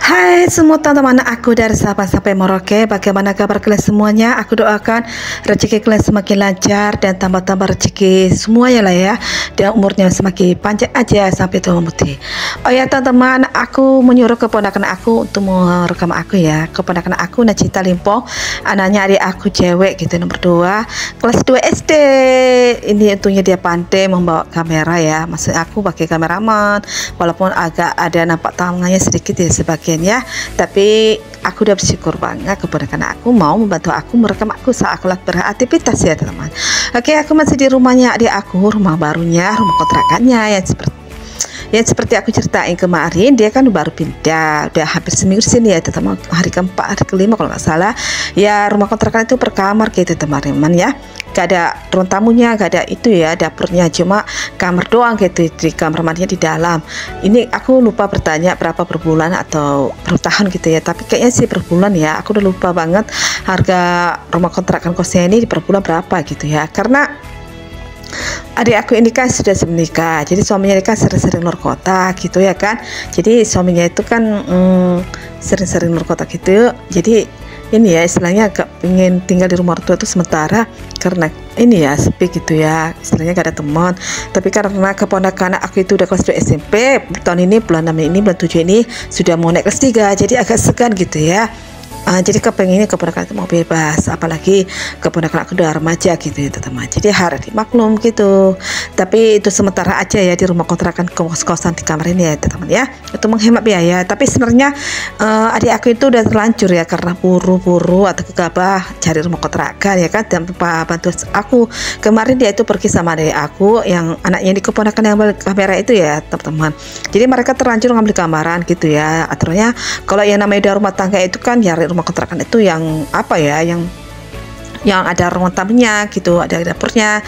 Hai semua teman-teman aku dari Sabang sampai Merauke. Bagaimana kabar kalian semuanya? Aku doakan rezeki kalian semakin lancar dan tambah-tambah rezeki semuanya lah ya, dan umurnya semakin panjang aja sampai tua putih. Oh ya teman-teman, aku menyuruh keponakan aku untuk merekam aku ya. Keponakan aku Nacita Limpo, anaknya adik aku cewek gitu, nomor 2 kelas 2 SD. Ini untungnya dia pandai membawa kamera ya, maksud aku pakai kameraman, walaupun agak ada nampak tangannya sedikit ya sebagian ya, tapi aku udah bersyukur banget keponakan aku mau membantu aku merekam aku saat aku lagi beraktivitas ya teman-teman. Oke, aku masih di rumahnya adik aku, rumah barunya, rumah kontrakannya yang seperti aku ceritain kemarin. Dia kan baru pindah, udah hampir seminggu sini ya teman-teman, hari keempat, hari kelima kalau nggak salah ya. Rumah kontrakan itu per kamar gitu teman-teman ya, gak ada ruang tamunya, gak ada itu ya dapurnya, cuma kamar doang gitu, di kamar mandinya di dalam. Ini aku lupa bertanya berapa per bulan atau per tahun gitu ya, tapi kayaknya sih per bulan ya, aku udah lupa banget harga rumah kontrakan kosnya ini per bulan berapa gitu ya. Karena adik aku ini kan sudah menikah, jadi suaminya ini kan sering-sering luar kota gitu ya kan. Jadi suaminya itu kan sering-sering luar kota gitu, jadi ini ya istilahnya agak pengen tinggal di rumah tua itu sementara, karena ini ya sepi gitu ya, istilahnya gak ada teman. Tapi karena keponakan aku itu udah kelas 2 SMP, tahun ini bulan 6 ini, bulan 7 ini sudah mau naik kelas 3, jadi agak segan gitu ya. Jadi kepengennya keponakan itu mau bebas, apalagi keponakan aku udah remaja gitu ya teman-teman, jadi harus dimaklum gitu. Tapi itu sementara aja ya, di rumah kontrakan kos-kosan di kamar ini ya teman-teman ya, itu menghemat biaya. Tapi sebenarnya adik aku itu udah terlanjur ya, karena buru-buru atau gegabah cari rumah kontrakan ya kan, dan bantu aku kemarin dia itu pergi sama adik aku yang anaknya di keponakan yang balik kamera itu ya teman-teman. Jadi mereka terlanjur ngambil kamaran gitu ya. Aturannya kalau yang namanya udah rumah tangga itu kan ya, rumah kontrakan itu yang apa ya, yang ada ruang tamunya gitu, ada dapurnya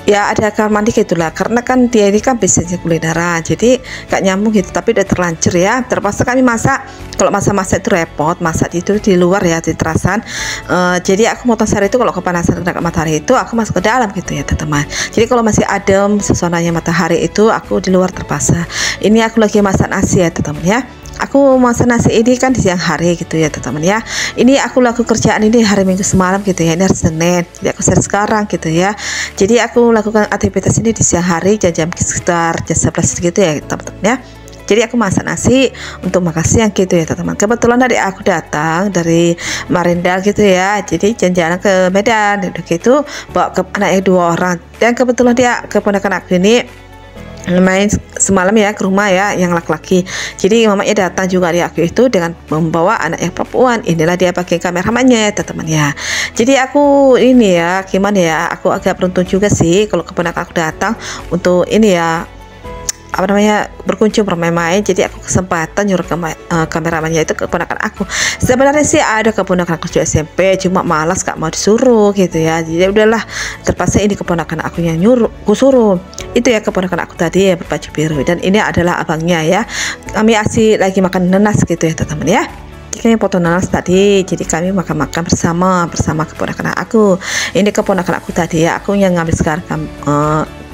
ya, ada kamar mandi gitulah. Karena kan dia ini kan bisnisnya kulineran, jadi gak nyambung gitu. Tapi udah terlanjur ya, terpaksa kami masak. Kalau masak-masak itu repot, masak itu di luar ya, di terasan. Jadi aku motong sari itu kalau kepanasan kena matahari itu aku masuk ke dalam gitu ya teman-teman. Jadi kalau masih adem suasananya matahari itu aku di luar terpaksa. Ini aku lagi masak nasi ya teman-teman ya. Aku masak nasi ini kan di siang hari gitu ya teman-teman ya. Ini aku lakukan kerjaan ini hari Minggu semalam gitu ya, ini hari Senin, jadi aku share sekarang gitu ya. Jadi aku lakukan aktivitas ini di siang hari, jam sekitar jam 11 gitu ya teman-teman ya. Jadi aku masak nasi untuk makan siang gitu ya teman-teman. Kebetulan dari aku datang dari Marindal gitu ya, jadi jalan-jalan ke Medan gitu, bawa ke anaknya 2 orang. Dan kebetulan dia keponakan aku ini main semalam ya ke rumah ya, yang laki-laki. Jadi mamanya datang juga di aku itu dengan membawa anak yang perempuan. Inilah dia pakai kameramannya ya teman-teman ya. Jadi aku ini ya, gimana ya, aku agak beruntung juga sih kalau keponakan aku datang untuk ini ya, apa namanya, berkunjung bermain-main. Jadi aku kesempatan nyuruh kameramannya itu keponakan aku. Sebenarnya sih ada keponakan aku SMP, cuma malas gak mau disuruh gitu ya. Jadi udahlah, terpaksa ini keponakan aku yang nyuruh, aku suruh. Itu ya keponakan aku tadi ya, berbaju biru, dan ini adalah abangnya ya. Kami asik lagi makan nanas gitu ya teman-teman ya. Kami potong nanas tadi, jadi kami makan-makan bersama keponakan aku. Ini keponakan aku tadi ya, aku yang ngambil sekarang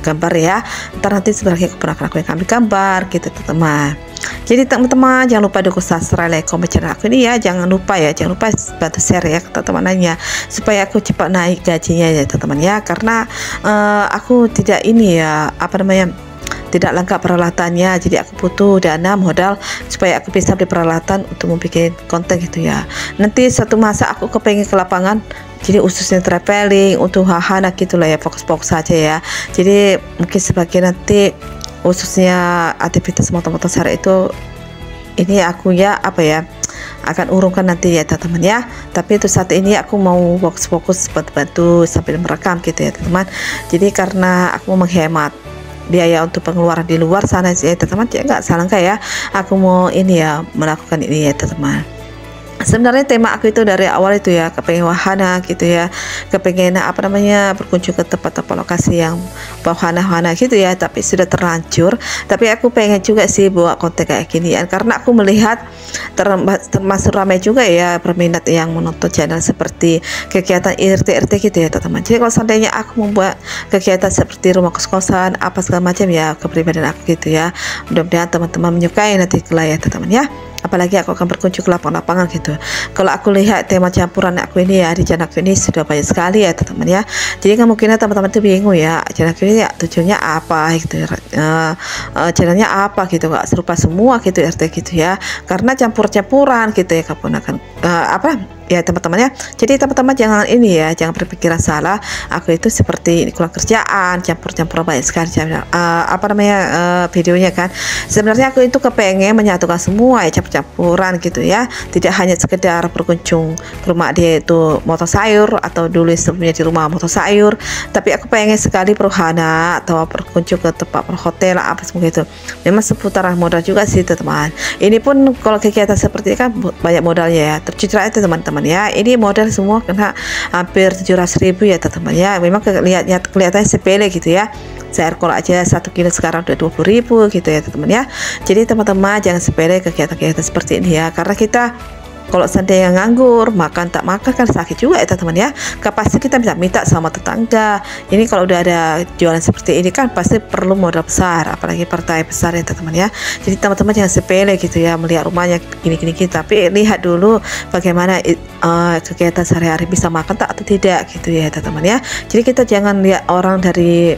gambar ya, ntar nanti sebagai keponakan aku yang ambil gambar gitu teman-teman. Jadi teman-teman jangan lupa dukung subscribe, like, komen channel aku ini ya. Jangan lupa bantu share ya ke teman-temannya, supaya aku cepat naik gajinya ya teman-teman ya. Karena aku tidak ini ya, apa namanya, tidak lengkap peralatannya, jadi aku butuh dana modal supaya aku bisa beli peralatan untuk membuat konten gitu ya. Nanti satu masa aku kepengen ke lapangan, jadi khususnya traveling untuk hahana gitulah ya, fokus-fokus saja ya. Jadi mungkin sebagian nanti khususnya aktivitas motor-motor sehari itu ini aku ya, apa ya, akan urungkan nanti ya teman-teman ya. Tapi itu saat ini aku mau fokus-fokus bantu sambil merekam gitu ya teman-teman. Jadi karena aku mau menghemat biaya untuk pengeluaran di luar sana sih ya teman-teman, ya nggak salah ya, aku mau ini ya, melakukan ini ya teman-teman. Sebenarnya tema aku itu dari awal itu ya, kepengen wahana gitu ya, kepengen apa namanya, berkunjung ke tempat-tempat lokasi yang wahana-wahana gitu ya, tapi sudah terlanjur. Tapi aku pengen juga sih buat konten kayak ginian, karena aku melihat termasuk ramai juga ya berminat yang menonton channel seperti kegiatan RT gitu ya teman-teman. Jadi kalau seandainya aku membuat kegiatan seperti rumah kos-kosan apa segala macam ya, kepribadian aku gitu ya, mudah-mudahan teman-teman menyukai nanti kelak ya teman-teman ya. apalagi aku akan berkunjung ke lapangan-lapangan gitu. Kalau aku lihat tema campuran aku ini ya di channel aku ini sudah banyak sekali ya teman-teman ya. Jadi kemungkinan teman-teman itu bingung ya, channel aku ini ya, tujuannya apa gitu ya, channelnya apa gitu, nggak serupa semua gitu RT gitu ya, karena campur-campuran gitu ya keponakan apa ya teman-teman ya. Jadi teman-teman jangan ini ya, jangan berpikiran salah, aku itu seperti ini kurang kerjaan, campur-campur banyak sekali apa namanya videonya kan. Sebenarnya aku itu kepengen menyatukan semua ya, campur-campuran gitu ya, tidak hanya sekedar berkunjung ke rumah dia itu motor sayur atau dulu sebelumnya di rumah motor sayur, tapi aku pengen sekali berhana atau berkunjung ke tempat perhotel apa semua itu. Memang seputaran modal juga sih teman-teman. Ini pun kalau kegiatan seperti ini kan banyak modalnya ya, tercitra itu teman-teman ya. Ini modal semua kena hampir 700.000 ya teman-teman ya. Memang kelihatannya sepele gitu ya. Saya kalau aja 1 kilo sekarang udah 20.000 gitu ya teman-teman ya. Jadi teman-teman jangan sepele kegiatan-kegiatan seperti ini ya, karena kita kalau seandainya nganggur, makan tak makan kan sakit juga ya teman-teman ya. Pasti kita bisa minta sama tetangga. Ini kalau udah ada jualan seperti ini kan pasti perlu modal besar, apalagi partai besar ya teman-teman ya. Jadi teman-teman jangan sepele gitu ya melihat rumahnya gini-gini gitu, tapi lihat dulu bagaimana kegiatan sehari-hari bisa makan tak atau tidak gitu ya teman-teman ya. Jadi kita jangan lihat orang dari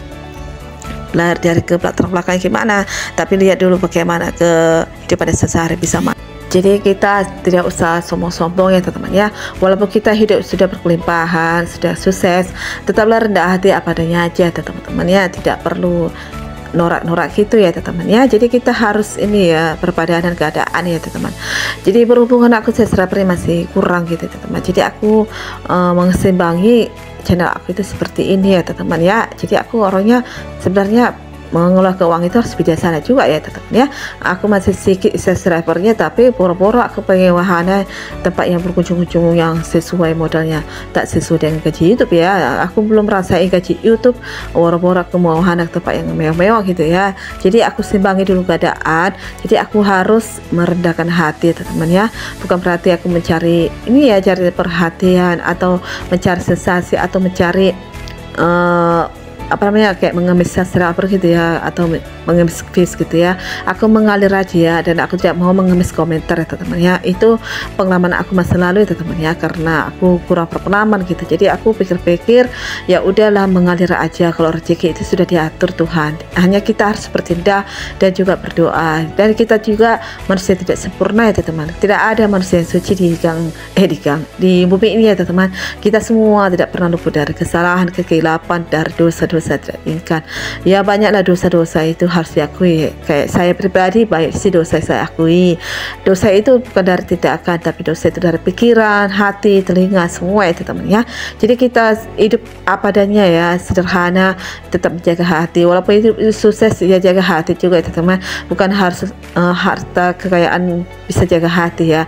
ke latar belakang gimana, tapi lihat dulu bagaimana kehidupan sehari-hari bisa makan. Jadi kita tidak usah sombong-sombong ya teman-teman ya. Walaupun kita hidup sudah berkelimpahan, sudah sukses, tetaplah rendah hati apa adanya aja teman-teman ya. Tidak perlu norak-norak gitu ya teman-teman ya. Jadi kita harus ini ya berpadanan keadaan ya teman-teman. Jadi berhubungan aku secara masih kurang gitu teman-teman. Jadi aku mengeseimbangi channel aku itu seperti ini ya teman-teman ya. Jadi aku orangnya sebenarnya mengelola keuangan itu harus bijaksana juga ya teman-teman ya. Aku masih sedikit subscribernya, tapi boro-boro aku pengen wahana tempat yang berkunjung-kunjung yang sesuai modalnya, tak sesuai dengan gaji YouTube ya. Aku belum merasain gaji YouTube, boro-boro aku mau wahana tempat yang mewah-mewah gitu ya. Jadi aku simbangi dulu keadaan. Jadi aku harus merendahkan hati teman-teman ya. Bukan berarti aku mencari ini ya, cari perhatian atau mencari sensasi atau mencari apa namanya kayak mengemis subscriber gitu ya, atau mengemis views gitu ya. Aku mengalir aja ya, dan aku tidak mau mengemis komentar ya teman-teman ya. Itu pengalaman aku masa lalu ya teman-teman ya, karena aku kurang berpengalaman gitu. Jadi aku pikir-pikir ya udahlah, mengalir aja, kalau rezeki itu sudah diatur Tuhan. Hanya kita harus bertindak dan juga berdoa. Dan kita juga manusia tidak sempurna ya teman-teman. Tidak ada manusia yang suci di bumi ini ya teman-teman. Kita semua tidak pernah luput dari kesalahan, kegelapan, dari dosa-dosa tidak diinginkan ya. Banyaklah dosa-dosa itu harus diakui. Kayak saya pribadi, banyak sih dosa saya akui. Dosa itu bukan dari tindakan, tapi dosa itu dari pikiran, hati, telinga, semua itu teman ya. Jadi kita hidup apa adanya ya, sederhana, tetap menjaga hati. Walaupun itu sukses ya, jaga hati juga itu teman. Bukan harus harta kekayaan bisa jaga hati ya.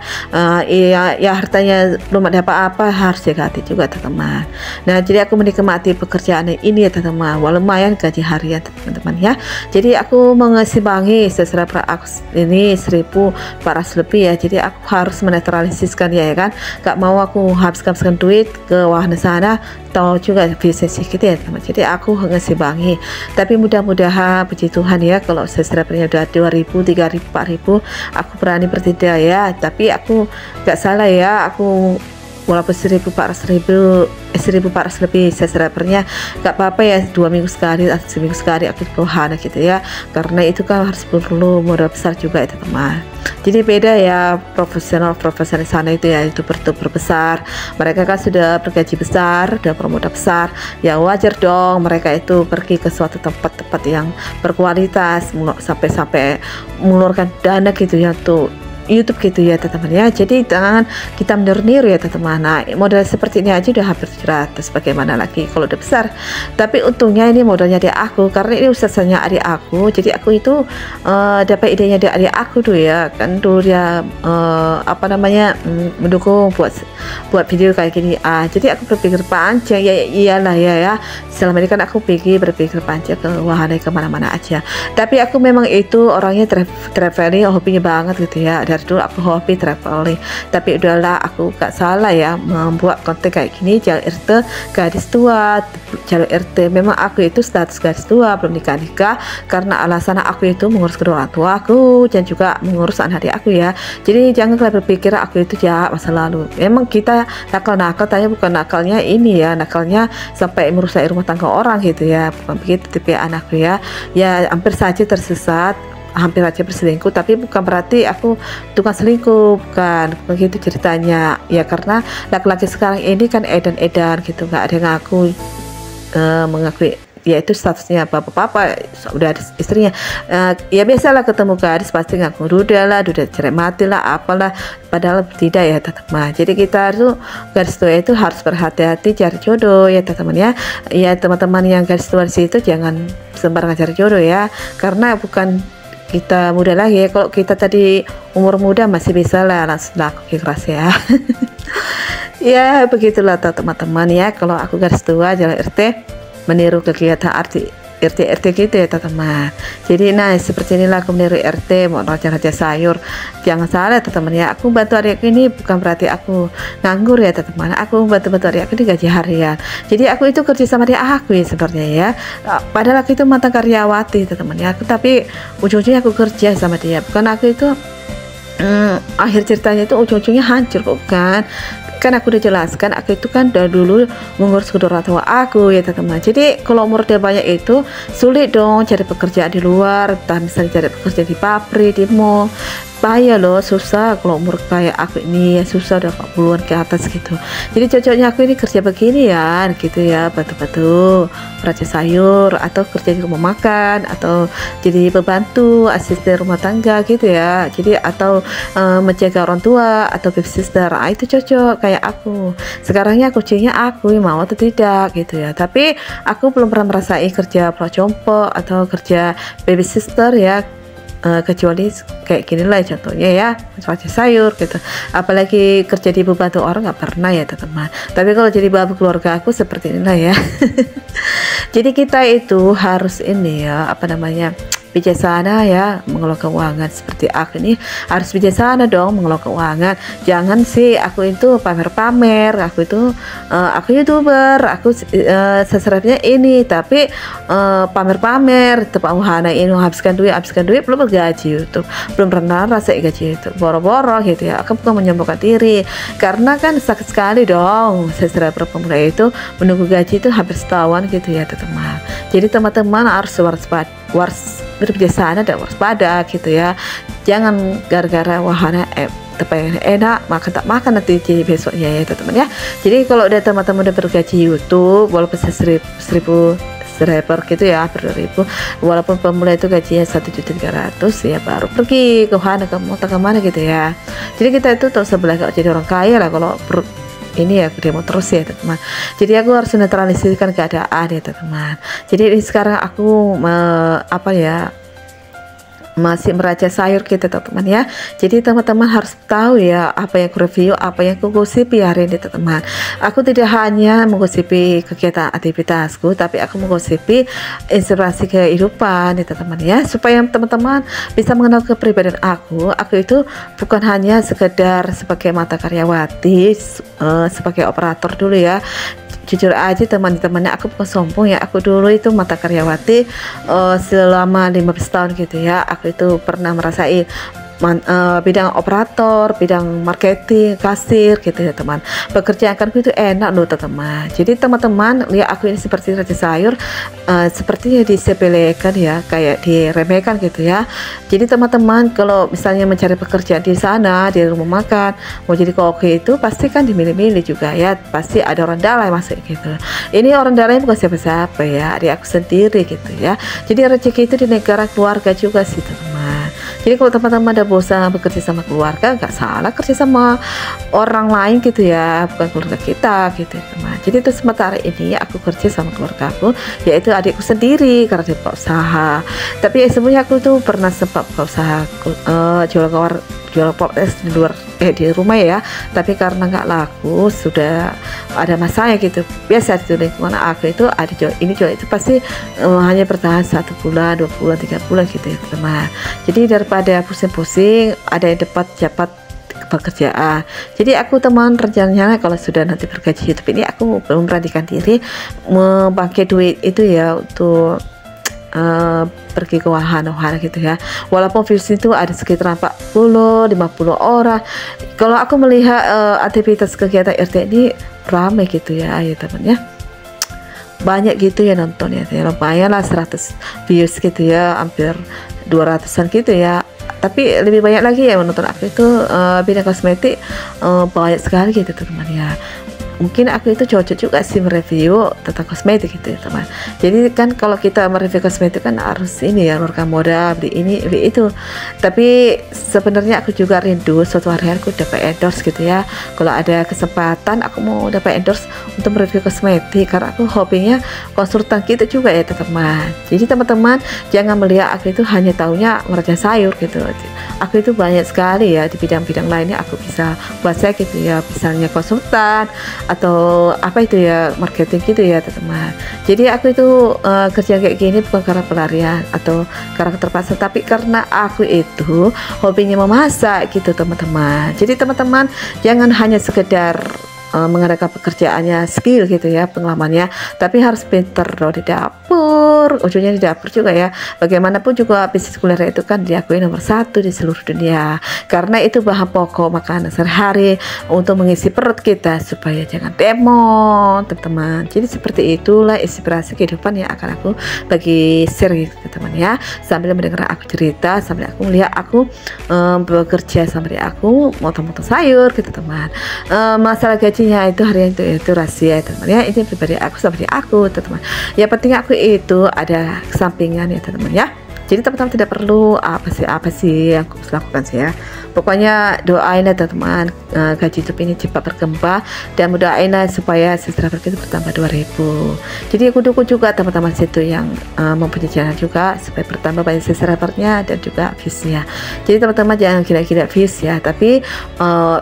Ya hartanya belum ada apa-apa, harus jaga hati juga teman. Nah, jadi aku menikmati pekerjaan ini ya teman, walau lumayan gaji harian teman-teman ya. Jadi aku mengeseimbangi subscriber aku ini 1.400 lebih ya. Jadi aku harus menetralisiskan ya kan. Gak mau aku habiskan duit ke wahana sana, tahu juga bisnis gitu ya teman. Jadi aku ngeseimbangi. Tapi mudah-mudahan puji Tuhan ya, kalau subscribernya udah 2.000, 3.000, 4.000, aku berani bertindak ya. Tapi aku gak salah ya, aku walaupun 1.400 lebih subscribernya, gak apa-apa ya, 2 minggu sekali atau seminggu sekali aku berhana gitu ya, karena itu kan harus perlu modal besar juga itu teman. Jadi beda ya, profesional sana itu ya, youtuber besar, mereka kan sudah bergaji besar, sudah bermodal besar ya, wajar dong mereka itu pergi ke suatu tempat-tempat yang berkualitas sampai mengeluarkan dana gitu ya tuh YouTube gitu ya teman-teman ya. Jadi jangan kita meniru ya teman-teman. Nah, modal seperti ini aja udah hampir 700, bagaimana lagi kalau udah besar. Tapi untungnya ini modalnya dari aku, karena ini usahanya adik aku. Jadi aku itu dapat idenya dari adik aku tuh ya, kan dulu dia apa namanya mendukung buat buat video kayak gini. Jadi aku berpikir panjang, ya iyalah ya, selama ini kan aku berpikir panjang ke wahana kemana-mana aja. Tapi aku memang itu orangnya traveling, hobinya banget gitu ya. Dari dulu aku hobi traveling. Tapi udahlah, aku gak salah ya membuat konten kayak gini. Jalur RT gadis tua, jalur RT memang aku itu status gadis tua, belum nikah karena alasan aku itu mengurus kedua orang tua aku dan juga mengurus anak adik aku ya. Jadi jangan kalian berpikir aku itu jahat masa lalu. Memang kita nakal-nakal, tapi bukan nakalnya ini ya, nakalnya sampai merusak rumah tangga orang gitu ya, bukan begitu tipe anakku ya. Ya hampir saja tersesat, hampir aja berselingkuh, tapi bukan berarti aku tukang selingkuh, bukan begitu ceritanya ya. Karena laki-laki sekarang ini kan edan-edan gitu, nggak ada yang ngaku mengakui ya itu statusnya bapak-bapak, udah ada istrinya. Ya biasalah ketemu gadis pasti ngaku duda lah, duda cerai mati lah, apalah, padahal tidak ya teman-teman. Jadi kita tuh gadis tua itu harus berhati-hati cari jodoh ya teman-teman ya. Ya teman-teman yang gadis tua di situ jangan sembarangan cari jodoh ya, karena bukan kita muda lagi ya. Kalau kita tadi umur muda masih bisa lah langsung laku keras ya. Ya begitulah teman-teman ya, kalau aku garis tua jalan RT meniru kegiatan RT gitu ya teman-teman. Jadi nah seperti inilah aku meniru RT mau raja-raja sayur. Jangan salah teman-teman ya, aku bantu adik ini bukan berarti aku nganggur ya teman-teman. Aku bantu adik aku digaji harian. Jadi aku itu kerja sama dia aku ya sebenarnya ya. Padahal aku itu mantan karyawati teman-teman ya. Tapi ujung-ujungnya aku kerja sama dia, bukan aku itu akhir ceritanya itu ujung-ujungnya hancur kok kan aku udah jelaskan, aku itu kan dari dulu mengurus kedua orang tua aku ya teman-teman. Jadi kalau umur dia banyak itu sulit dong cari pekerjaan di luar, entah misalnya cari pekerjaan di pabrik, di mall, bahaya loh, susah kalau umur kayak aku ini ya, susah udah 40-an ke atas gitu. Jadi cocoknya aku ini kerja begini ya gitu ya, bantu-bantu raja sayur atau kerja di rumah makan atau jadi pembantu asisten rumah tangga gitu ya. Jadi atau menjaga orang tua atau babysitter, itu cocok kayak aku. Sekarangnya kucingnya aku mau atau tidak gitu ya. Tapi aku belum pernah merasai kerja projompo atau kerja babysitter ya, kecuali kayak gini lah contohnya ya, raja sayur gitu. Apalagi kerja di pembantu orang nggak pernah ya teman-teman. Tapi kalau jadi babu keluarga aku seperti inilah ya. Jadi kita itu harus ini ya, apa namanya, bijaksana ya mengelola keuangan. Seperti aku ini harus bijaksana dong mengelola keuangan. Jangan sih aku itu pamer-pamer, aku itu aku YouTuber, aku sasarannya ini, tapi pamer-pamer tepat wahana ini habiskan duit belum bergaji YouTube, belum pernah rasa gaji itu boro-boro gitu ya. Aku bukan menyombongkan diri, karena kan sakit sekali dong secara pemula itu menunggu gaji itu hampir setahun gitu ya teman-teman. Jadi teman-teman harus berbijaksana dan waspada gitu ya. Jangan gara-gara wahana tepat enak makan tak makan nanti jadi besoknya ya teman-teman ya. Jadi kalau udah teman-teman udah bergaji YouTube walaupun 1.000 subscriber gitu ya, hampir 2.000, walaupun pemula itu gajinya 1.300.000 ya, baru pergi ke wahana ke mana gitu ya. Jadi kita itu terus sebelah kalau jadi orang kaya lah kalau ini ya demo terus ya teman-teman. Jadi aku harus netralisirkan keadaan ya teman-teman. Jadi sekarang aku apa ya, masih meraja sayur kita teman-teman ya. Jadi teman-teman harus tahu ya apa yang aku review, apa yang aku gosipi hari ini teman-teman. Aku tidak hanya menggosipi kegiatan aktivitasku, tapi aku menggosipi inspirasi kehidupan ya teman-teman ya, supaya teman-teman bisa mengenal kepribadian aku. Aku itu bukan hanya sekedar sebagai mata karyawati, sebagai operator dulu ya. Jujur aja teman-temannya, aku bukan sombong ya, aku dulu itu mata karyawati selama 15 tahun gitu ya. Aku itu pernah merasai bidang operator, bidang marketing, kasir gitu ya teman. Pekerjaanku itu enak loh teman-teman. Jadi teman-teman lihat aku ini seperti raja sayur, sepertinya disepelekan ya, kayak diremehkan gitu ya. Jadi teman-teman kalau misalnya mencari pekerjaan di sana, di rumah makan, mau jadi koki itu pasti kan dimilih-milih juga ya, pasti ada orang dalam masuk gitu. Ini orang dalam bukan siapa-siapa ya, adik aku sendiri gitu ya. Jadi rezeki itu di negara keluarga juga sih teman-teman. Jadi kalau teman-teman ada bosan bekerja sama keluarga, nggak salah kerja sama orang lain gitu ya, bukan keluarga kita gitu ya teman. Jadi itu sementara ini aku kerja sama keluarga aku, yaitu adikku sendiri karena dia buka usaha. Tapi ya sebenarnya aku tuh pernah sempat buka usaha jual podcast di luar di rumah ya, tapi karena nggak laku, sudah ada masanya gitu. Biasa di lingkungan aku itu ada jual itu pasti hanya bertahan 1 bulan, 2 bulan, 3 bulan gitu ya teman. Jadi daripada pusing-pusing, ada yang dapat pekerjaan. Jadi aku teman rencananya kalau sudah nanti bergaji YouTube ini, aku memberanikan diri memakai duit itu ya untuk pergi ke wahana-wahana gitu ya. Walaupun views itu ada sekitar 40-50 orang, kalau aku melihat aktivitas kegiatan RT ini ramai gitu ya teman ya, banyak gitu ya nonton ya, lumayan lah 100 views gitu ya, hampir 200-an gitu ya. Tapi lebih banyak lagi ya menonton aku itu bidang kosmetik, banyak sekali gitu teman ya. Mungkin aku itu cocok juga sih mereview tentang kosmetik gitu ya teman. Jadi kan kalau kita mereview kosmetik kan harus ini ya, mengeluarkan modal, beli ini beli itu. Tapi sebenarnya aku juga rindu suatu hari aku dapat endorse gitu ya. Kalau ada kesempatan aku mau dapat endorse untuk mereview kosmetik, karena aku hobinya konsultan gitu juga ya teman. Jadi teman-teman jangan melihat aku itu hanya taunya merajang sayur gitu. Aku itu banyak sekali ya di bidang-bidang lainnya, aku bisa bahasa gitu ya, misalnya konsultan atau apa itu ya, marketing gitu ya teman. Jadi aku itu kerja kayak gini bukan karena pelarian atau karena terpaksa, tapi karena aku itu hobinya memasak gitu teman-teman. Jadi teman-teman jangan hanya sekedar mengadakan pekerjaannya skill gitu ya, pengalamannya, tapi harus pinter loh di dapur, ujungnya di dapur juga ya. Bagaimanapun juga bisnis kuliner itu kan diakui nomor 1 di seluruh dunia, karena itu bahan pokok makanan sehari-hari untuk mengisi perut kita supaya jangan demon teman-teman. Jadi seperti itulah inspirasi kehidupan yang akan aku bagi share gitu teman ya, sambil mendengar aku cerita, sambil aku melihat aku bekerja, sambil aku motong-motong sayur gitu teman. Masalah gaji itu harian itu rahasia teman ya, ini pribadi aku sama aku teman. Yang penting aku itu ada sampingan ya teman ya. Jadi teman-teman tidak perlu apa sih yang aku lakukan sih ya. Pokoknya doain ya teman-teman, gaji YouTube ini cepat berkembang, dan doain supaya subscriber kita bertambah 2000. Jadi aku dukung juga teman-teman situ yang mempunyai channel juga supaya bertambah banyak subscribernya dan juga viewsnya. Jadi teman-teman jangan kira-kira views ya, tapi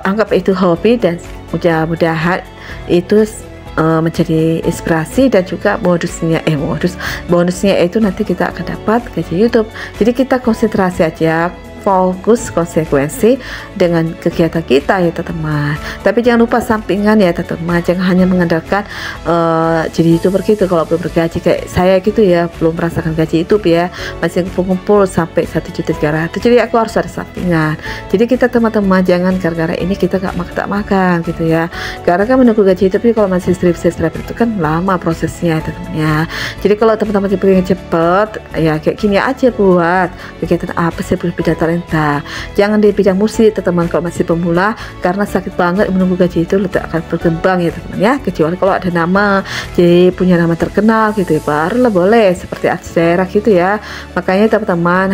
anggap itu hobi, dan mudah-mudahan itu menjadi inspirasi, dan juga bonusnya itu nanti kita akan dapat gaji YouTube. Jadi kita konsentrasi aja, fokus konsekuensi dengan kegiatan kita ya teman. Tapi jangan lupa sampingan ya teman, jangan hanya mengandalkan jadi YouTuber gitu kalau belum bergaji kayak saya gitu ya, belum merasakan gaji YouTube ya, masih kumpul sampai 1.300.000. Jadi aku harus ada sampingan. Jadi kita teman-teman jangan gara-gara ini kita gak makan gitu ya, karena kan menunggu gaji YouTube kalau masih subscriber itu kan lama prosesnya teman ya. Jadi kalau teman-teman pengen cepet ya kayak gini aja, buat kegiatan apa sih bidang talenta. Jangan di bidang musik teman-teman kalau masih pemula, karena sakit banget menunggu gaji itu letak akan berkembang ya teman ya. Kecuali kalau ada nama, jadi punya nama terkenal gitu ya, barulah boleh seperti artis daerah gitu ya. Makanya teman-teman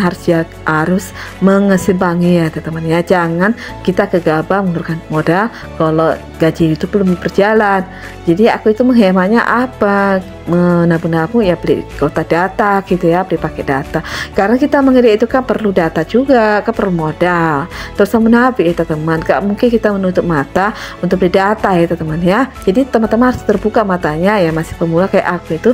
harus mengesimbangi ya teman-teman ya. Jangan kita gegabah menurunkan modal kalau gaji itu belum berjalan. Jadi aku itu menghematnya apa, menabung-nabung ya, beli kuota data gitu ya, beli pakai data, karena kita mengirim itu kan perlu data juga, kan perlu modal. Terus menabung ya teman-teman, gak mungkin kita menutup mata untuk beli data ya teman-teman ya. Jadi teman-teman harus terbuka matanya ya, masih pemula kayak aku itu,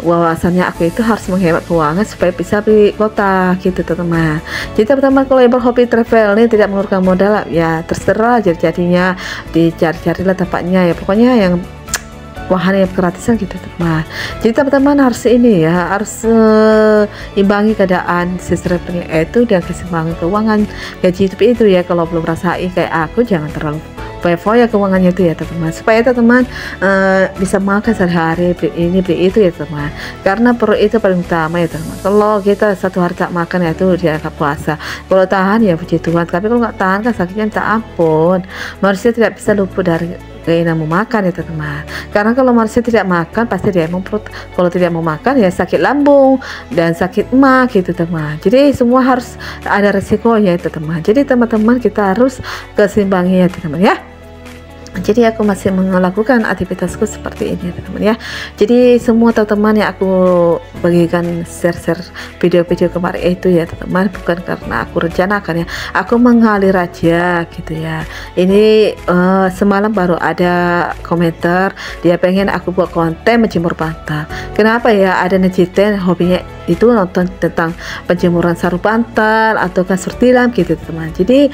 wawasannya aku itu harus menghemat keuangan supaya bisa beli kuota gitu teman-teman. Jadi teman-teman kalau yang berhobi travel ini tidak mengeluarkan modal ya terserah, jadinya dicari-carilah tempatnya ya, pokoknya yang wahana yang gratisan gitu teman. Jadi teman-teman harus ini ya, harus imbangi keadaan subscribernya itu dan keseimbangan keuangan gaji YouTube itu ya. Kalau belum rasain kayak aku, jangan terlalu foya-foya keuangannya itu ya teman, supaya teman bisa makan sehari-hari, beli ini beli itu ya teman, karena perut itu paling utama ya teman. Kalau kita satu hari tak makan ya itu dianggap puasa, kalau tahan ya puji Tuhan, tapi kalau nggak tahan kan sakitnya tak ampun. Manusia tidak bisa luput dari keinginan mau makan ya teman-teman. Karena kalau manusia tidak makan pasti dia mau perut, kalau tidak mau makan ya sakit lambung dan sakit emah gitu teman. Jadi semua harus ada resikonya itu teman. Jadi teman-teman kita harus keseimbangannya teman ya. Jadi aku masih melakukan aktivitasku seperti ini teman-teman ya. Jadi semua teman-teman yang aku bagikan share video-video kemarin itu ya teman-teman, bukan karena aku rencanakan ya, aku mengalir aja gitu ya. Ini semalam baru ada komentar dia pengen aku buat konten menjemur bantal. Kenapa ya, ada netizen hobinya itu nonton tentang penjemuran sarung bantal atau kasur tilam gitu teman. Jadi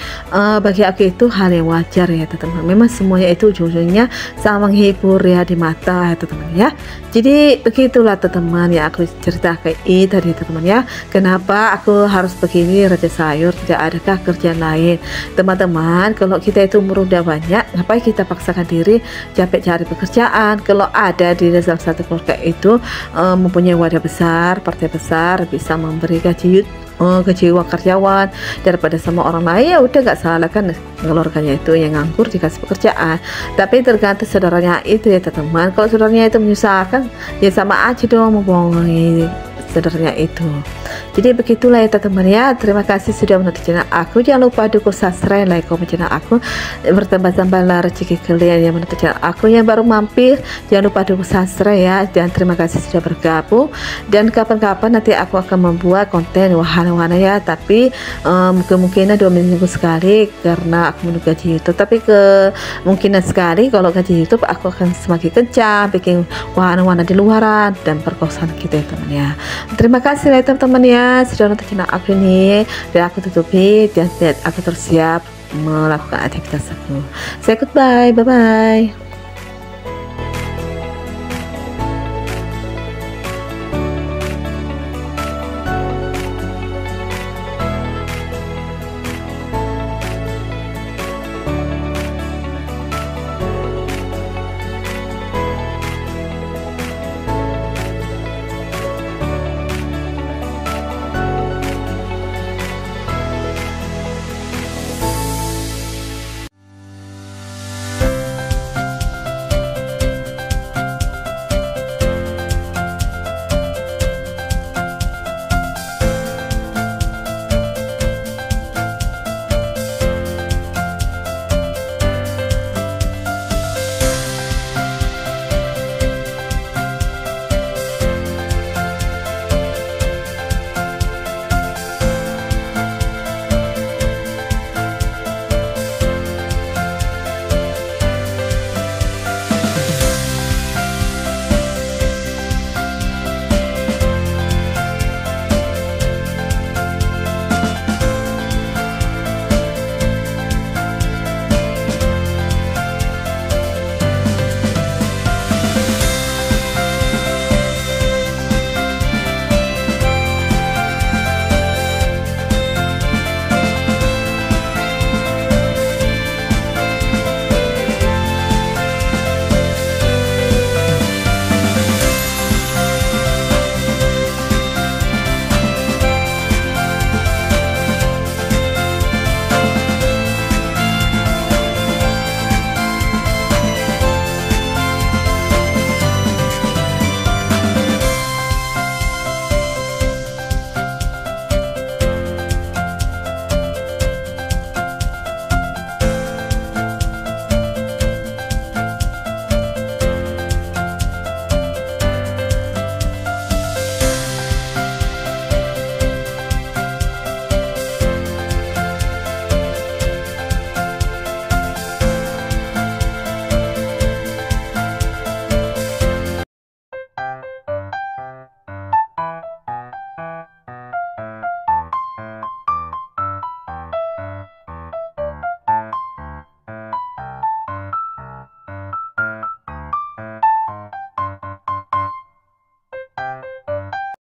bagi aku itu hal yang wajar ya teman. Memang semuanya itu ujung-ujungnya sama menghibur ya di mata ya teman ya. Jadi begitulah teman yang aku ceritakan ini tadi teman ya. Kenapa aku harus begini raja sayur, tidak adakah kerjaan lain teman-teman? Kalau kita itu umur udah banyak, ngapain kita paksakan diri capek cari pekerjaan? Kalau ada di salah satu keluarga itu mempunyai wadah besar, partai besar, bisa memberi gaji uang karyawan daripada sama orang lain, ya udah gak salah kan keluarganya itu yang nganggur dikasih pekerjaan. Tapi tergantung saudaranya itu ya teman. Kalau saudaranya itu menyusahkan ya sama aja dong membohongi saudaranya itu. Jadi begitulah ya teman ya. Terima kasih sudah menonton channel aku. Jangan lupa dukung subscribe, like, komen channel aku. Bertambah-tambahlah rezeki kalian yang menonton channel aku. Yang baru mampir jangan lupa dukung subscribe ya. Dan terima kasih sudah bergabung. Dan kapan-kapan nanti aku akan membuat konten wahana-wahana ya. Tapi kemungkinan 2 minggu sekali karena aku menunggu gaji YouTube. Tapi kemungkinan sekali kalau gaji YouTube aku akan semakin kencang bikin wahana-wahana di luaran dan perkosaan kita ya teman ya. Terima kasih ya teman-teman ya sudah nonton channel aku ini, dan aku tutupi dan aku terus siap melakukan aktivitas aku. Say goodbye, bye bye.